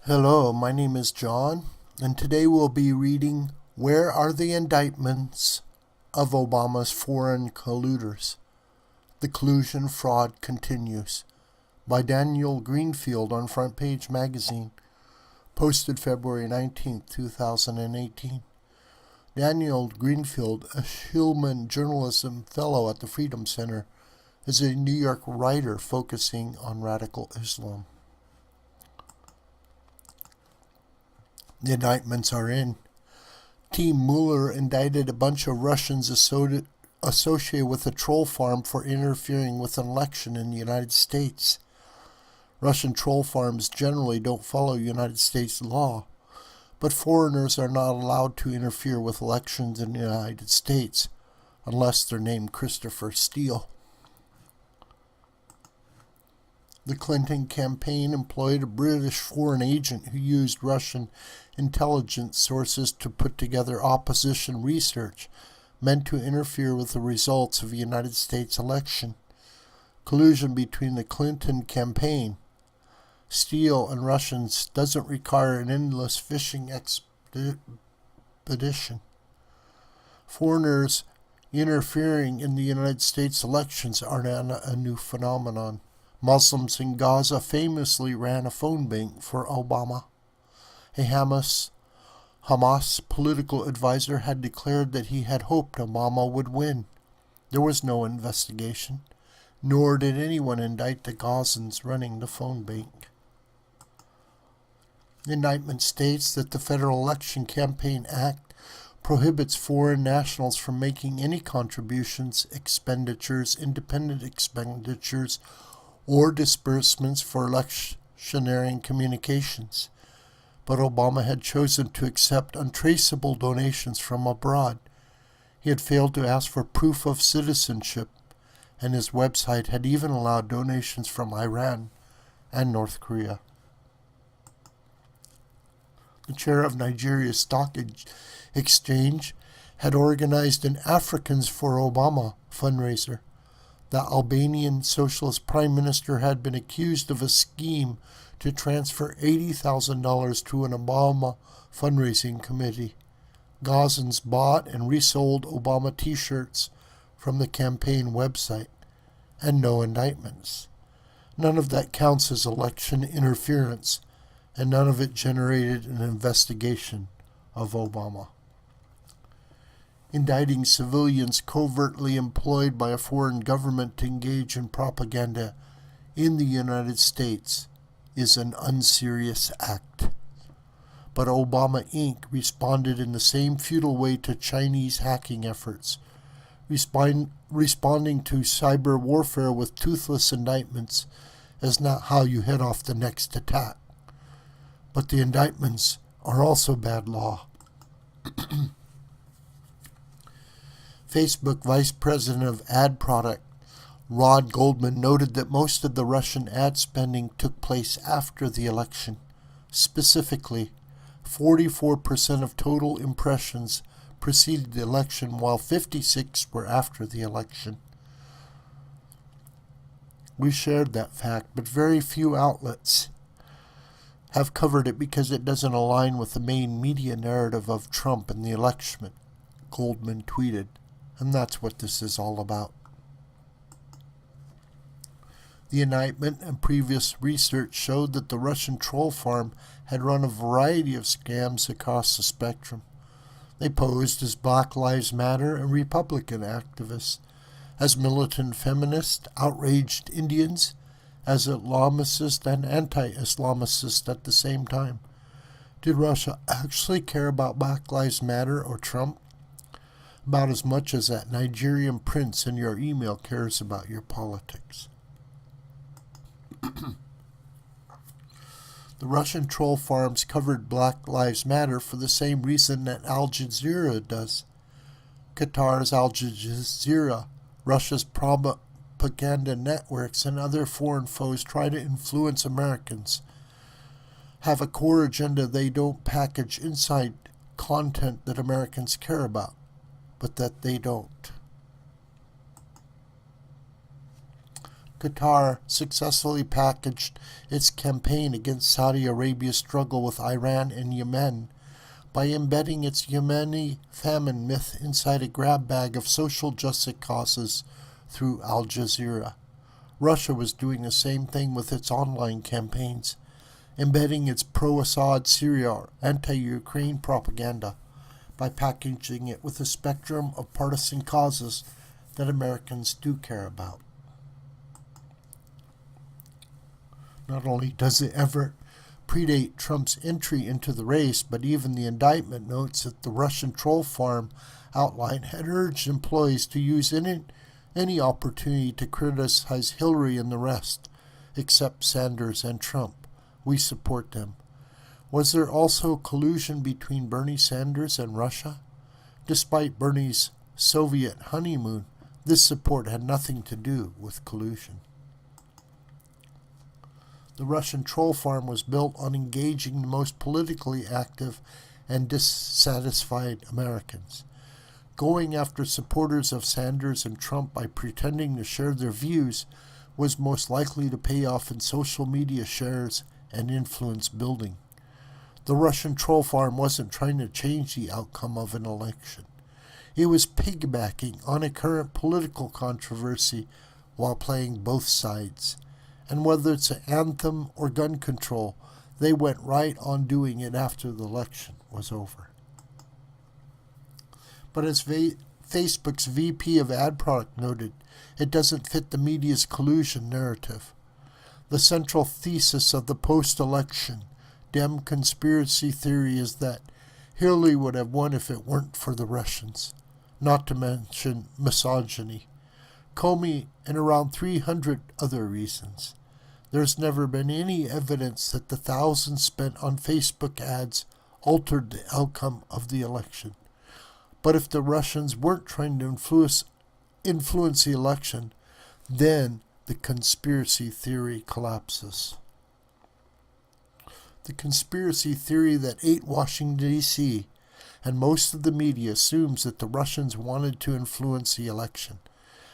Hello, my name is John, and today we'll be reading Where Are the Indictments of Obama's Foreign Colluders? The Collusion Fraud Continues by Daniel Greenfield on FrontPage magazine, posted February 19, 2018. Daniel Greenfield, a Hillman Journalism Fellow at the Freedom Center, is a New York writer focusing on radical Islam. The indictments are in. Team Mueller indicted a bunch of Russians associated with a troll farm for interfering with an election in the United States. Russian troll farms generally don't follow United States law, but foreigners are not allowed to interfere with elections in the United States unless they're named Christopher Steele. The Clinton campaign employed a British foreign agent who used Russian intelligence sources to put together opposition research meant to interfere with the results of the United States election. Collusion between the Clinton campaign, Steele, and Russians doesn't require an endless fishing expedition. Foreigners interfering in the United States elections are not a new phenomenon. Muslims in Gaza famously ran a phone bank for Obama. A Hamas political advisor had declared that he had hoped Obama would win. There was no investigation, nor did anyone indict the Gazans running the phone bank. The indictment states that the Federal Election Campaign Act prohibits foreign nationals from making any contributions, expenditures, independent expenditures, or disbursements for electioneering communications. But Obama had chosen to accept untraceable donations from abroad. He had failed to ask for proof of citizenship, and his website had even allowed donations from Iran and North Korea. The chair of Nigeria's stock exchange had organized an Africans for Obama fundraiser. The Albanian socialist prime minister had been accused of a scheme to transfer $80,000 to an Obama fundraising committee. Gazans bought and resold Obama t-shirts from the campaign website, and no indictments. None of that counts as election interference, and none of it generated an investigation of Obama. Indicting civilians covertly employed by a foreign government to engage in propaganda in the United States is an unserious act. But Obama Inc. responded in the same futile way to Chinese hacking efforts. Responding to cyber warfare with toothless indictments is not how you head off the next attack. But the indictments are also bad law. Facebook Vice President of Ad Product Rod Goldman noted that most of the Russian ad spending took place after the election. Specifically, 44% of total impressions preceded the election, while 56% were after the election. We shared that fact, but very few outlets have covered it because it doesn't align with the main media narrative of Trump and the election, Goldman tweeted. And that's what this is all about. The indictment and previous research showed that the Russian troll farm had run a variety of scams across the spectrum. They posed as Black Lives Matter and Republican activists, as militant feminists, outraged Indians, as Islamicists and anti-Islamicists at the same time. Did Russia actually care about Black Lives Matter or Trump? About as much as that Nigerian prince in your email cares about your politics. The Russian troll farms covered Black Lives Matter for the same reason that Al Jazeera does. Qatar's Al Jazeera, Russia's propaganda networks, and other foreign foes try to influence Americans, have a core agenda they don't package inside content that Americans care about, but that they don't. Qatar successfully packaged its campaign against Saudi Arabia's struggle with Iran and Yemen by embedding its Yemeni famine myth inside a grab bag of social justice causes through Al Jazeera. Russia was doing the same thing with its online campaigns, embedding its pro-Assad Syria or anti-Ukraine propaganda by packaging it with a spectrum of partisan causes that Americans do care about. Not only does the effort predate Trump's entry into the race, but even the indictment notes that the Russian troll farm outline had urged employees to use any opportunity to criticize Hillary and the rest, except Sanders and Trump. We support them. Was there also collusion between Bernie Sanders and Russia? Despite Bernie's Soviet honeymoon, this support had nothing to do with collusion. The Russian troll farm was built on engaging the most politically active and dissatisfied Americans. Going after supporters of Sanders and Trump by pretending to share their views was most likely to pay off in social media shares and influence building. The Russian troll farm wasn't trying to change the outcome of an election. It was piggybacking on a current political controversy while playing both sides. And whether it's an anthem or gun control, they went right on doing it after the election was over. But as Facebook's VP of ad product noted, it doesn't fit the media's collusion narrative. The central thesis of the post-election Dem conspiracy theory is that Hillary would have won if it weren't for the Russians, not to mention misogyny, Comey, and around 300 other reasons. There's never been any evidence that the thousands spent on Facebook ads altered the outcome of the election. But if the Russians weren't trying to influence the election, then the conspiracy theory collapses. The conspiracy theory that ate Washington, D.C., and most of the media assumes that the Russians wanted to influence the election,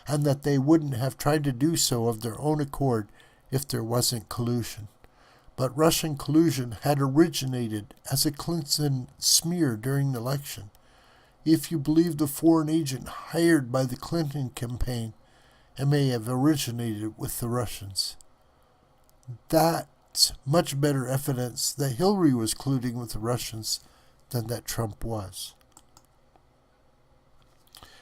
and that they wouldn't have tried to do so of their own accord if there wasn't collusion. But Russian collusion had originated as a Clinton smear during the election. If you believe the foreign agent hired by the Clinton campaign, it may have originated with the Russians. That's much better evidence that Hillary was colluding with the Russians than that Trump was.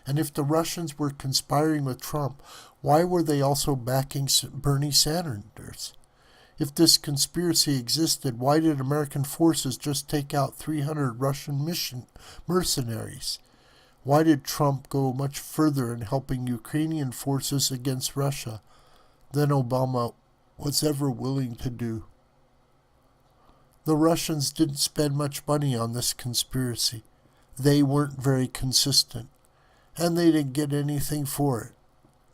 And if the Russians were conspiring with Trump, why were they also backing Bernie Sanders? If this conspiracy existed, why did American forces just take out 300 Russian mercenaries? Why did Trump go much further in helping Ukrainian forces against Russia than Obama was ever willing to do? The Russians didn't spend much money on this conspiracy. They weren't very consistent, and they didn't get anything for it.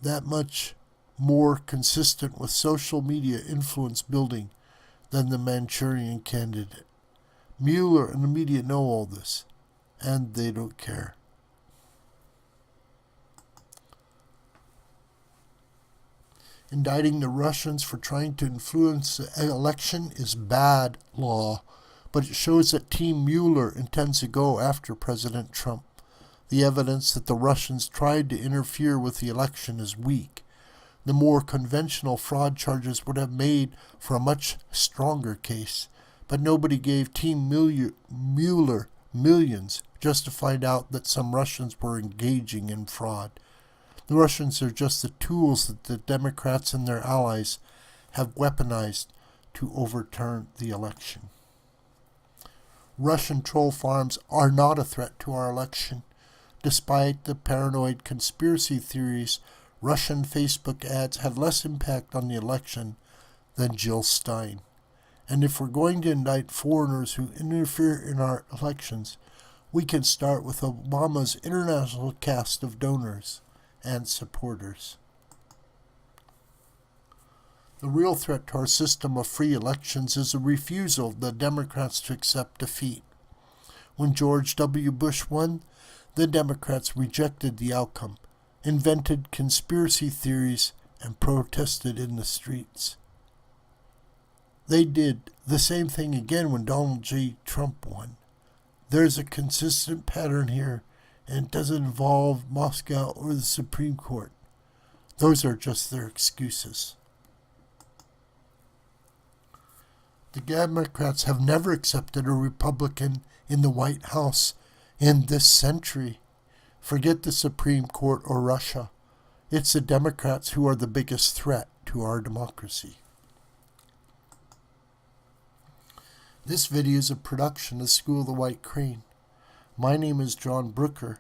That much more consistent with social media influence building than the Manchurian Candidate. Mueller and the media know all this, and they don't care. Indicting the Russians for trying to influence the election is bad law, but it shows that Team Mueller intends to go after President Trump. The evidence that the Russians tried to interfere with the election is weak. The more conventional fraud charges would have made for a much stronger case, but nobody gave Team Mueller millions just to find out that some Russians were engaging in fraud. The Russians are just the tools that the Democrats and their allies have weaponized to overturn the election. Russian troll farms are not a threat to our election. Despite the paranoid conspiracy theories, Russian Facebook ads had less impact on the election than Jill Stein. And if we're going to indict foreigners who interfere in our elections, we can start with Obama's international cast of donors and supporters. The real threat to our system of free elections is a refusal of the Democrats to accept defeat. When George W. Bush won, the Democrats rejected the outcome, invented conspiracy theories, and protested in the streets. They did the same thing again when Donald J. Trump won. There's a consistent pattern here, and it doesn't involve Moscow or the Supreme Court. Those are just their excuses. The Democrats have never accepted a Republican in the White House in this century. Forget the Supreme Court or Russia. It's the Democrats who are the biggest threat to our democracy. This video is a production of School of the White Crane. My name is John Brooker,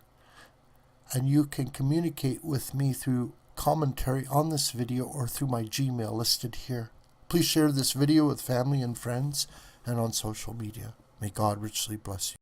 and you can communicate with me through commentary on this video or through my Gmail listed here. Please share this video with family and friends and on social media. May God richly bless you.